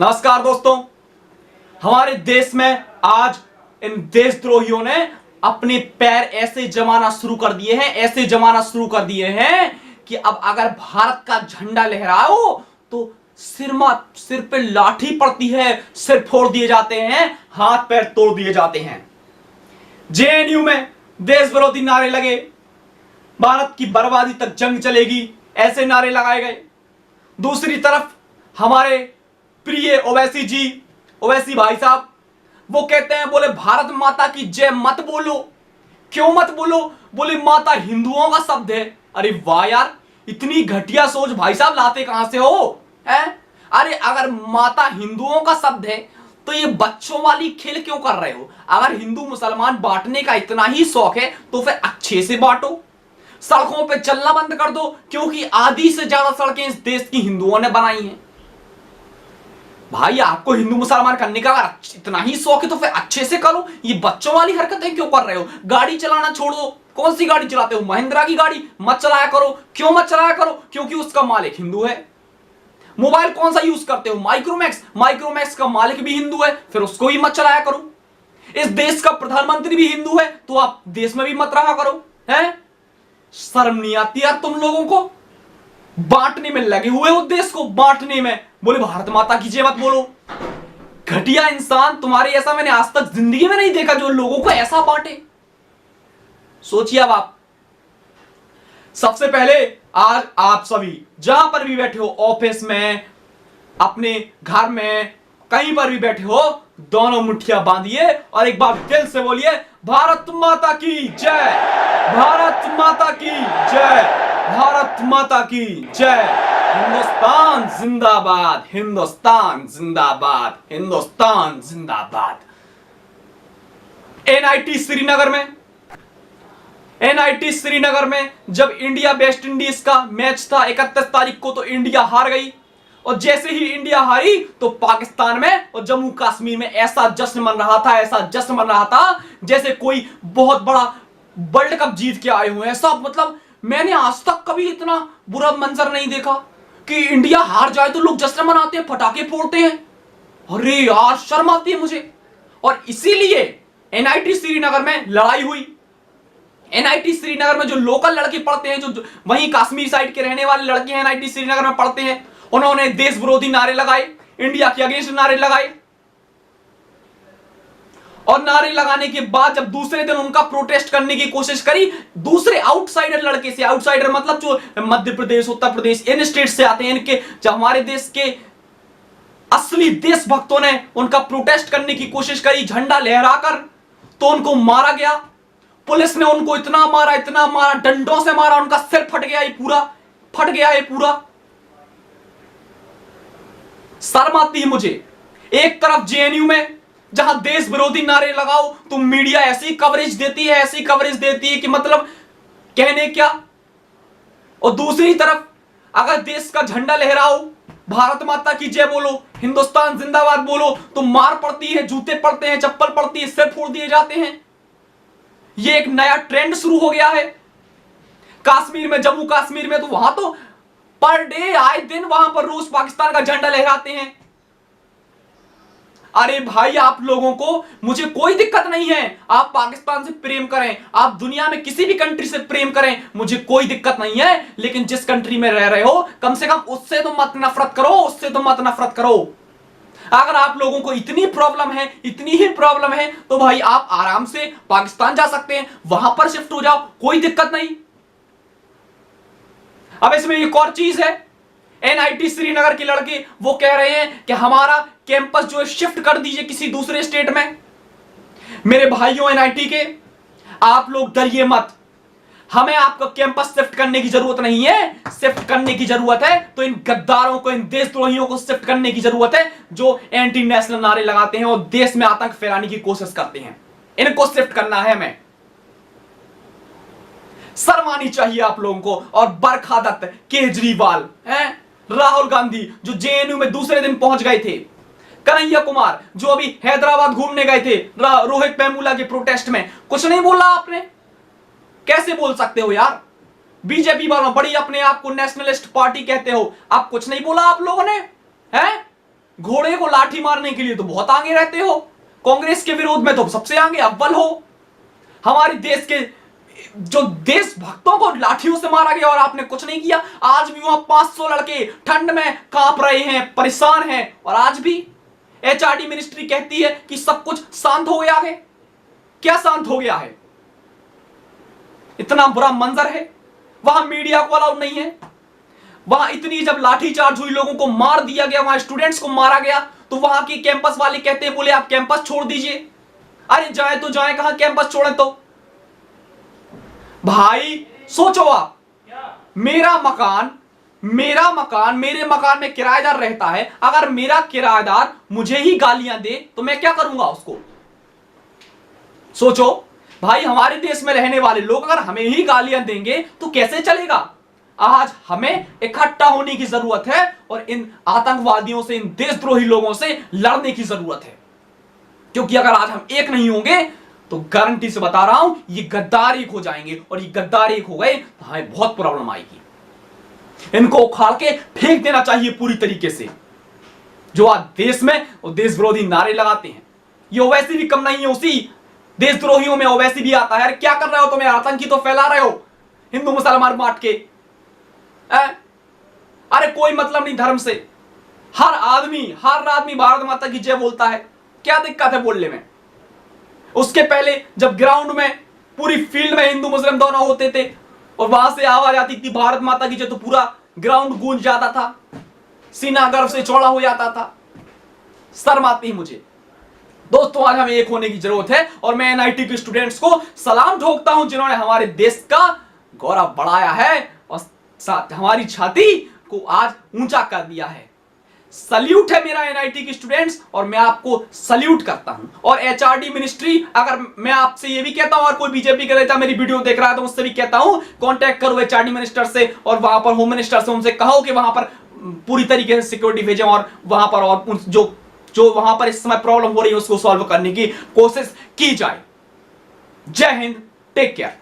नमस्कार दोस्तों। हमारे देश में आज इन देशद्रोहियों ने अपने पैर ऐसे जमाना शुरू कर दिए हैं कि अब अगर भारत का झंडा लहराओ तो सिर पे लाठी पड़ती है, सिर फोड़ दिए जाते हैं, हाथ पैर तोड़ दिए जाते हैं। जेएनयू में देश विरोधी नारे लगे, भारत की बर्बादी तक जंग चलेगी, ऐसे नारे लगाए गए। दूसरी तरफ हमारे प्रिय ओवैसी भाई साहब वो कहते हैं, बोले भारत माता की जय मत बोलो। क्यों मत बोलो? बोले माता हिंदुओं का शब्द है। अरे वाह यार, इतनी घटिया सोच भाई साहब लाते कहां से हो? अरे अगर माता हिंदुओं का शब्द है तो ये बच्चों वाली खेल क्यों कर रहे हो? अगर हिंदू मुसलमान बांटने का इतना ही शौक है तो फिर अच्छे से बांटो, सड़कों पे चलना बंद कर दो, क्योंकि आधी से ज्यादा सड़कें इस देश की हिंदुओं ने बनाई हैं। भाई आपको हिंदू मुसलमान करने का अगर इतना ही शौक है तो फिर अच्छे से करो, ये बच्चों वाली हरकतें क्यों कर रहे हो? गाड़ी चलाना छोड़ दो। कौन सी गाड़ी चलाते हो? महिंद्रा की गाड़ी मत चलाया करो। क्यों मत चलाया करो? क्योंकि उसका मालिक हिंदू है। मोबाइल कौन सा यूज करते हो? माइक्रोमैक्स का मालिक भी हिंदू है, फिर उसको ही मत चलाया करो। इस देश का प्रधानमंत्री भी हिंदू है तो आप देश में भी मत रहा करो। हैं? शर्म नहीं आती यार तुम लोगों को? बांटने में लगे हुए हो, देश को बांटने में। बोले भारत माता की जय मत बोलो। घटिया इंसान, तुम्हारे ऐसा मैंने आज तक जिंदगी में नहीं देखा जो लोगों को ऐसा बांटे। सोचिए अब आप। सबसे पहले आज आप सभी जहां पर भी बैठे हो, ऑफिस में, अपने घर में, कहीं पर भी बैठे हो, दोनों मुट्ठियां बांधिए और एक बार दिल से बोलिए, भारत माता की जय, भारत माता की जय, भारत माता की जय। हिंदुस्तान जिंदाबाद, हिंदुस्तान जिंदाबाद, हिंदुस्तान जिंदाबाद। एनआईटी श्रीनगर में जब इंडिया वेस्ट इंडीज का मैच था 31 तारीख को, तो इंडिया हार गई। और जैसे ही इंडिया हारी तो पाकिस्तान में और जम्मू कश्मीर में ऐसा जश्न मन रहा था जैसे कोई बहुत बड़ा वर्ल्ड कप जीत के आए हुए हैं सब। मतलब मैंने आज तक कभी इतना बुरा मंजर नहीं देखा कि इंडिया हार जाए तो लोग जश्न मनाते हैं, पटाखे फोड़ते हैं। अरे यार शर्म आती है मुझे। और इसीलिए एनआईटी श्रीनगर में लड़ाई हुई। एनआईटी श्रीनगर में जो लोकल लड़के पढ़ते हैं, जो वहीं कश्मीर साइड के रहने वाले लड़के हैं, एनआईटी श्रीनगर में पढ़ते हैं, उन्होंने देश विरोधी नारे लगाए, इंडिया के अगेंस्ट नारे लगाए। और नारे लगाने के बाद जब दूसरे दिन उनका प्रोटेस्ट करने की कोशिश करी, दूसरे आउटसाइडर लड़के से, आउटसाइडर मतलब जो मध्य प्रदेश, उत्तर प्रदेश, इन स्टेट से आते हैं, इनके जो हमारे देश के असली देशभक्तों ने उनका प्रोटेस्ट करने की कोशिश करी झंडा लहराकर, तो उनको मारा गया। पुलिस ने उनको इतना मारा, डंडों से मारा, उनका सिर फट गया ये पूरा। शर्म आती है मुझे। एक तरफ जेएनयू में जहां देश विरोधी नारे लगाओ तो मीडिया ऐसी कवरेज देती है कि मतलब कहने क्या। और दूसरी तरफ अगर देश का झंडा लहराओ, भारत माता की जय बोलो, हिंदुस्तान जिंदाबाद बोलो, तो मार पड़ती है, जूते पड़ते हैं, चप्पल पड़ती है, सिर फोड़ दिए जाते हैं। यह एक नया ट्रेंड शुरू हो गया है कश्मीर में, जम्मू कश्मीर में। तो वहां तो पर डे, आए दिन वहां पर रूस पाकिस्तान का झंडा लहराते हैं। अरे भाई आप लोगों को, मुझे कोई दिक्कत नहीं है, आप पाकिस्तान से प्रेम करें, आप दुनिया में किसी भी कंट्री से प्रेम करें, मुझे कोई दिक्कत नहीं है। लेकिन जिस कंट्री में रह रहे हो कम से कम उससे तो मत नफरत करो, अगर आप लोगों को इतनी ही प्रॉब्लम है तो भाई आप आराम से पाकिस्तान जा सकते हैं, वहां पर शिफ्ट हो जाओ, कोई दिक्कत नहीं। अब इसमें एक और चीज है, एनआईटी श्रीनगर के लड़के वो कह रहे हैं कि हमारा कैंपस जो है शिफ्ट कर दीजिए किसी दूसरे स्टेट में। मेरे भाइयों एनआईटी के, आप लोग डरिए मत, हमें आपका कैंपस शिफ्ट करने की जरूरत नहीं है। शिफ्ट करने की जरूरत है तो इन गद्दारों को, इन देशद्रोहियों को शिफ्ट करने की जरूरत है जो एंटी नेशनल नारे लगाते हैं और देश में आतंक फैलाने की कोशिश करते हैं। इनको शिफ्ट करना है हमें। शर्म आनी चाहिए आप लोगों को। और बरखा दत्त, केजरीवाल, राहुल गांधी जो जेएनयू में दूसरे दिन पहुंच गए थे, कन्हैया कुमार जो अभी हैदराबाद घूमने गए थे रोहित वेमुला के प्रोटेस्ट में, कुछ नहीं बोला आपने? कैसे बोल सकते हो यार? बीजेपी वालों बड़ी अपने आप को नेशनलिस्ट पार्टी कहते हो, आप कुछ नहीं बोला आप लोगों ने? हैं? घोड़े को लाठी मारने के लिए तो बहुत आगे रहते हो, कांग्रेस के विरोध में तो सबसे आगे अव्वल हो। हमारे देश के जो देशभक्तों को लाठियों से मारा गया और आपने कुछ नहीं किया। आज भी वहां 500 लड़के ठंड में कांप रहे हैं, परेशान हैं, और आज भी एचआरडी मिनिस्ट्री कहती है कि सब कुछ शांत हो गया है। क्या शांत हो गया है? इतना बुरा मंजर है। वहां मीडिया को अलाउ नहीं है। वहां इतनी जब लाठीचार्ज हुई, लोगों को मार दिया गया, वहां स्टूडेंट्स को मारा गया, तो वहां के कैंपस वाले कहते हैं, बोले आप कैंपस छोड़ दीजिए। अरे जाए तो जाए कहां, कैंपस छोड़े तो? भाई सोचो आप, मेरे मकान में किराएदार रहता है। अगर मेरा किराएदार मुझे ही गालियां दे तो मैं क्या करूंगा उसको? सोचो भाई, हमारे देश में रहने वाले लोग अगर हमें ही गालियां देंगे तो कैसे चलेगा? आज हमें इकट्ठा होने की जरूरत है और इन आतंकवादियों से, इन देशद्रोही लोगों से लड़ने की जरूरत है। क्योंकि अगर आज हम एक नहीं होंगे तो गारंटी से बता रहा हूं, ये गद्दार एक हो जाएंगे, और ये गद्दार एक हो गए तो हमें बहुत प्रॉब्लम आएगी। इनको उखाड़ के फेंक देना चाहिए पूरी तरीके से। जो आज देश में और देश विरोधी नारे लगाते हैं, ये ओवैसी भी कम नहीं है, उसी देशद्रोहियों में ओवैसी भी आता है। अरे क्या कर रहे हो तुम? आतंकी तो फैला रहे हो हिंदू मुसलमान बांट के। अरे कोई मतलब नहीं धर्म से। हर आदमी भारत माता की जय बोलता है, क्या दिक्कत है बोलने में? उसके पहले जब ग्राउंड में, पूरी फील्ड में हिंदू मुस्लिम दोनों होते थे और वहां से आवाज आती थी भारत माता की जय, तो पूरा ग्राउंड गूंज जाता था, सीना गर्व से चौड़ा हो जाता था। शर्म आती है मुझे। दोस्तों, आज हमें एक होने की जरूरत है और मैं एनआईटी के स्टूडेंट्स को सलाम ठोकता हूं जिन्होंने हमारे देश का गौरव बढ़ाया है और हमारी छाती को आज ऊंचा कर दिया है। सल्यूट है मेरा एनआईटी के स्टूडेंट्स, और मैं आपको सल्यूट करता हूं। और एचआरडी मिनिस्ट्री, अगर मैं आपसे ये भी कहता हूं, और कोई बीजेपी का नेता मेरी वीडियो देख रहा है तो उससे भी कहता हूं, कांटेक्ट करो एचआरडी मिनिस्टर से और वहां पर होम मिनिस्टर से, उनसे कहो कि वहां पर पूरी तरीके से सिक्योरिटी भेजें और वहां पर और जो वहां पर इस समय प्रॉब्लम हो रही है उसको सॉल्व करने की कोशिश की जाए। जय हिंद, टेक केयर।